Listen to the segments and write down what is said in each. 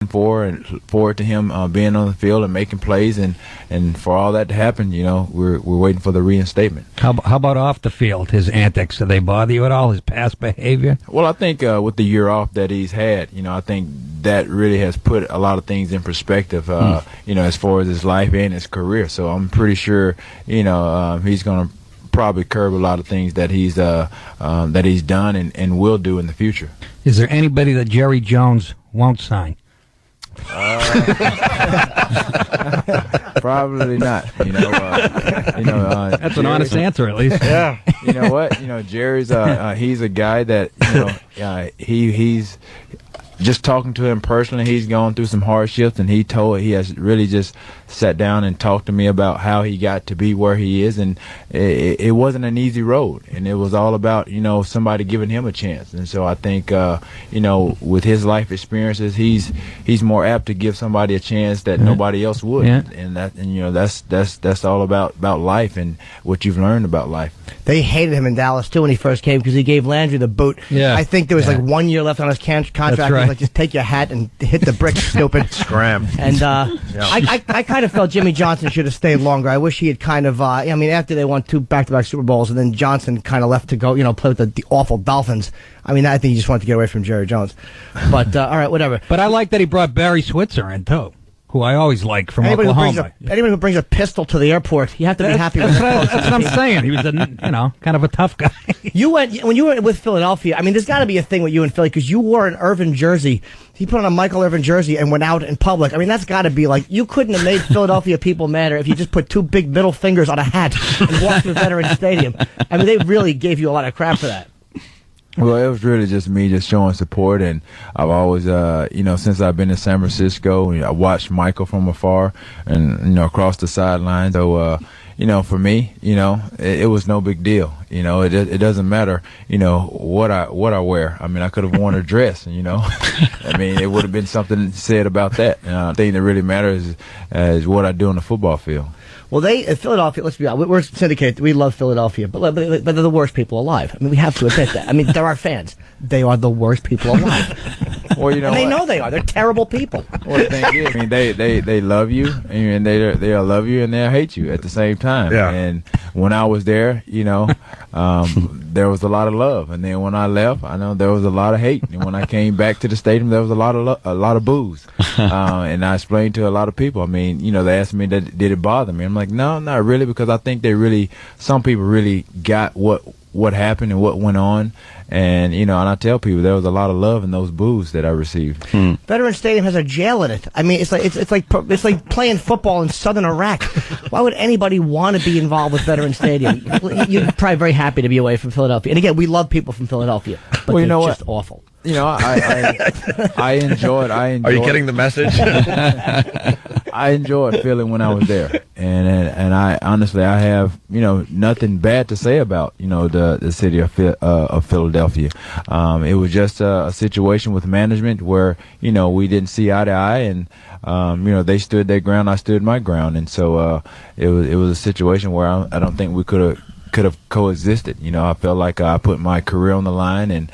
forward to him being on the field and making plays, and for all that to happen, we're waiting for the reinstatement. How about off the field, his antics? Do they bother you at all, his past behavior? Well, I think with the year off that he's had, I think that really has put a lot of things in perspective, as far as his life and his career. So I'm pretty sure, he's going to probably curb a lot of things that he's done and will do in the future. Is there anybody that Jerry Jones won't sign? Probably not. That's an honest answer, at least. Yeah. You know what? Jerry's he's a guy that he's just talking to him personally. He's gone through some hardships, and he has really just sat down and talked to me about how he got to be where he is, and it wasn't an easy road, and it was all about somebody giving him a chance. And so I think with his life experiences, he's more apt to give somebody a chance that nobody else would. Yeah. And that's all about life and what you've learned about life. They hated him in Dallas too when he first came because he gave Landry the boot. Yeah. I think there was like 1 year left on his contract. That's right. He was like, just take your hat and hit the brick, stupid. Scram. And I kind of felt Jimmy Johnson should have stayed longer. I wish he had kind of, after they won 2 back-to-back Super Bowls and then Johnson kind of left to go, play with the awful Dolphins. I think he just wanted to get away from Jerry Jones. But, all right, whatever. But I like that he brought Barry Switzer in, too, who I always like from Oklahoma. Anybody who brings a pistol to the airport, you have to be happy with that. That's what I'm saying. He was kind of a tough guy. When you were with Philadelphia, there's got to be a thing with you in Philly because you wore an Irvin jersey. He put on a Michael Irvin jersey and went out in public. That's got to be like, you couldn't have made Philadelphia people madder if you just put 2 big middle fingers on a hat and walked through Veterans Stadium. They really gave you a lot of crap for that. Well, it was really just me just showing support, and I've always, since I've been in San Francisco, I watched Michael from afar and, across the sidelines. So, for me, it was no big deal. It doesn't matter, what I wear. I could have worn a dress, it would have been something said about that. The thing that really matters is what I do on the football field. Well, Philadelphia, let's be honest, we're syndicated. We love Philadelphia, but they're the worst people alive. We have to admit that. They're our fans. They are the worst people alive. Well, and they know they are. They're terrible people. Well, the thing is, they love you, and they love you, and they hate you at the same time. Yeah. And when I was there, there was a lot of love, and then when I left, I know there was a lot of hate. And when I came back to the stadium, there was a lot of boos. And I explained to a lot of people. They asked me, did it bother me? I'm like, no, not really, because I think some people really got what happened and what went on. And, and I tell people there was a lot of love in those boos that I received. Veterans Stadium has a jail in it. It's like playing football in southern Iraq. Why would anybody want to be involved with Veterans Stadium? You're probably very happy to be away from Philadelphia. And again, we love people from Philadelphia, but they're just awful. I enjoyed. Are you getting the message? I enjoyed feeling when I was there, and I honestly I have nothing bad to say about the city of Philadelphia. It was just a situation with management where we didn't see eye to eye, and they stood their ground, I stood my ground, and so it was a situation where I don't think we could have coexisted. I felt like I put my career on the line, and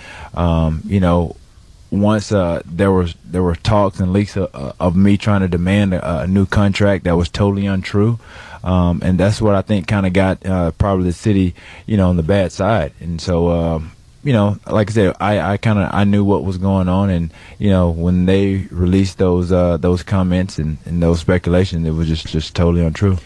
once there were talks and leaks of me trying to demand a new contract that was totally untrue, and that's what I think kind of got probably the city on the bad side. And so like I said, I knew what was going on, and when they released those comments and those speculations, it was just totally untrue.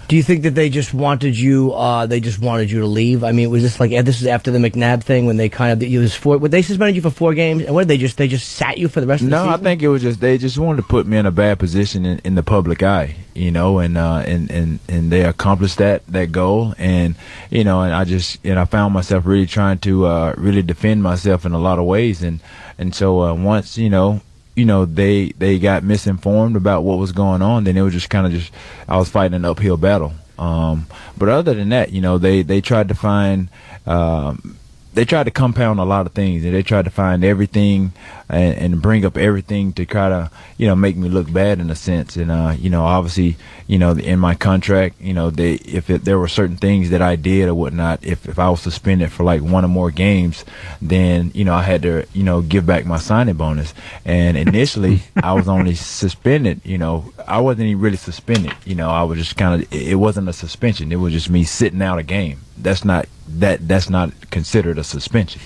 Do you think that they just wanted you? They just wanted you to leave. Was this like this is after the McNabb thing when they kind of would they suspended you for 4 games, and what did they just sat you for the rest of the season? No, I think it was just they just wanted to put me in a bad position in the public eye, and they accomplished that goal, and and I found myself really trying to really defend myself in a lot of ways, and so once they got misinformed about what was going on, then it was just I was fighting an uphill battle. But other than that, they tried to find they tried to compound a lot of things, and they tried to find everything and bring up everything to try to, make me look bad in a sense. And, obviously, in my contract, there were certain things that I did or whatnot, if I was suspended for like one or more games, then, I had to, give back my signing bonus. And initially, I was only suspended, I wasn't even really suspended. I was just it wasn't a suspension. It was just me sitting out a game. That's not considered a suspension.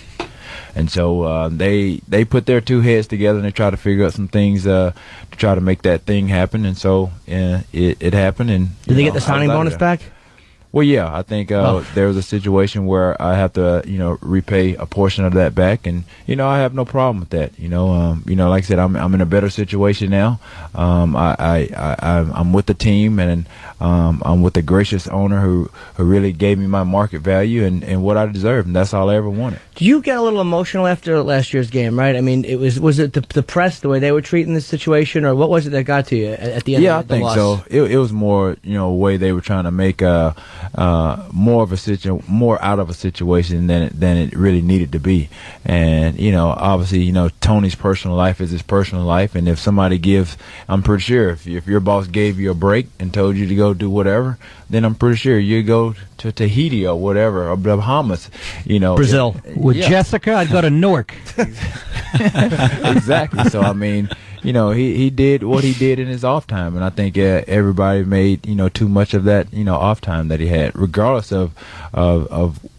And so they put their two heads together and they tried to figure out some things to try to make that thing happen. And so it happened. And did they get the signing bonus back? Well, yeah, I think there was a situation where I have to, repay a portion of that back, and I have no problem with that. Like I said, I'm in a better situation now. I'm with the team, and I'm with a gracious owner who really gave me my market value and what I deserve, and that's all I ever wanted. Do you get a little emotional after last year's game? Right? I mean, was it the press, the way they were treating this situation, or what was it that got to you at the end? Yeah, of the I think loss? so. It was more, a way they were trying to make more out of a situation than it really needed to be. And obviously, Tony's personal life is his personal life, and if somebody I'm pretty sure if your boss gave you a break and told you to go do whatever, then I'm pretty sure you go to Tahiti or whatever, or Bahamas, Brazil. With Jessica, I'd go to Newark. Exactly. So I mean, he did what he did in his off time, and I think everybody made too much of that off time that he had, regardless of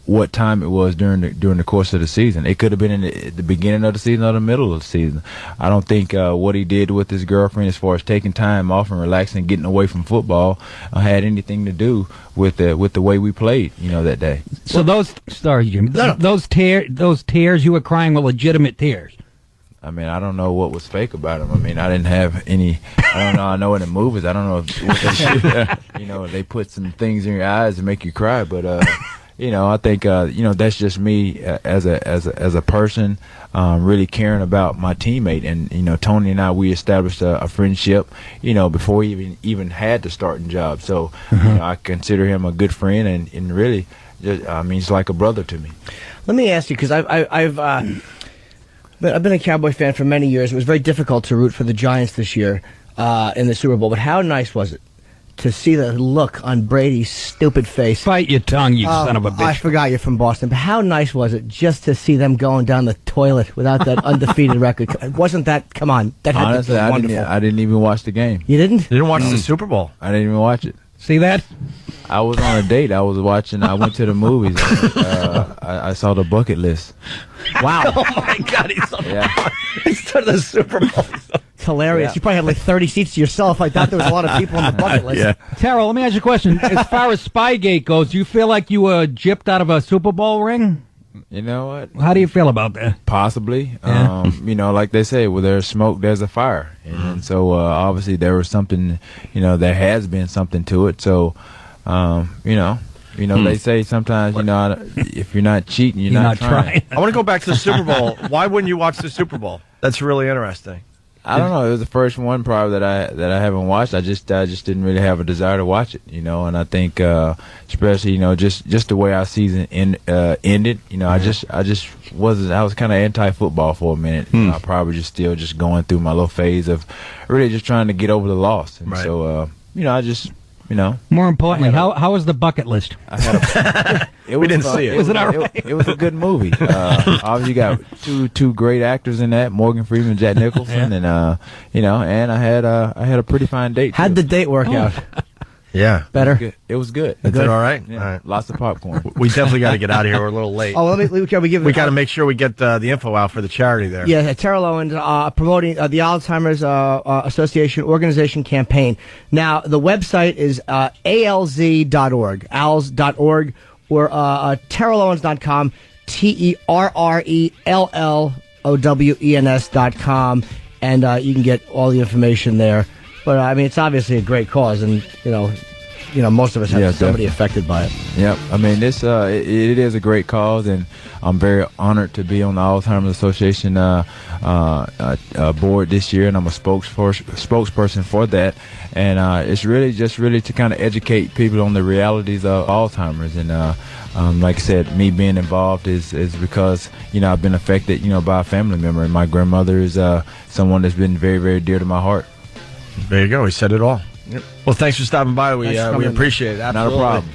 what time it was during the course of the season. It could have been in the beginning of the season or the middle of the season. I don't think what he did with his girlfriend, as far as taking time off and relaxing, getting away from football, had anything to do with the way we played that day. So sorry, Jim. Those tears you were crying were legitimate tears. I mean, I don't know what was fake about him. I mean, I didn't have any. I don't know. I know in the movies, I don't know what they put some things in your eyes to make you cry. But I think that's just me as a person, really caring about my teammate. And Tony and we established a friendship, before he even had the starting job. So I consider him a good friend, and really, he's like a brother to me. Let me ask you, because I've been a Cowboy fan for many years. It was very difficult to root for the Giants this year in the Super Bowl. But how nice was it to see the look on Brady's stupid face? Bite your tongue, you son of a bitch. I forgot you're from Boston. But how nice was it just to see them going down the toilet without that undefeated record? Wasn't that, come on, that had Honestly, to be wonderful. I didn't even watch the game. You didn't? You didn't watch the Super Bowl? I didn't even watch it. See that? I was on a date. I went to the movies. I saw the bucket list. Wow. Oh, my God. He's to the Super Bowl. It's hilarious. Yeah. You probably had like 30 seats to yourself. I thought there was a lot of people on the bucket list. Yeah. Terrell, let me ask you a question. As far as Spygate goes, do you feel like you were gypped out of a Super Bowl ring? You know what? How do you feel about that? Possibly. Yeah. Like they say, where there's smoke, there's a fire. And so obviously there was something, there has been something to it. So, they say sometimes, if you're not cheating, you're not trying. I want to go back to the Super Bowl. Why wouldn't you watch the Super Bowl? That's really interesting. I don't know. It was the first one probably that I haven't watched. I just didn't really have a desire to watch it, and I think especially just the way our season ended. I was kind of anti-football for a minute. I probably still going through my little phase of really just trying to get over the loss. And so I just. More importantly, how was the bucket list? We didn't see it. Was it all right? It was a good movie. Obviously, you got two great actors in that: Morgan Freeman, Jack Nicholson, and and I had a pretty fine date. How'd the date work out? Yeah. Better? It was good. Is it all right? Yeah, All right. Lots of popcorn. We definitely got to get out of here. We're a little late. Oh, we got to make sure we get the info out for the charity there. Yeah, Terrell Owens promoting the Alzheimer's Association organization campaign. Now, the website is alz.org, alz.org, or terrellowens.com, terrellowens.com, and you can get all the information there. But, it's obviously a great cause, and, most of us have Yeah, somebody definitely. affected by it. Yep. I mean, it is a great cause, and I'm very honored to be on the Alzheimer's Association board this year, and I'm a spokesperson for that. And it's really to kind of educate people on the realities of Alzheimer's. And like I said, me being involved is because I've been affected by a family member, and my grandmother is someone that's been very, very dear to my heart. There you go. He said it all. Well, thanks for stopping by. We Thanks for coming in. appreciate it. Not Absolutely. a problem.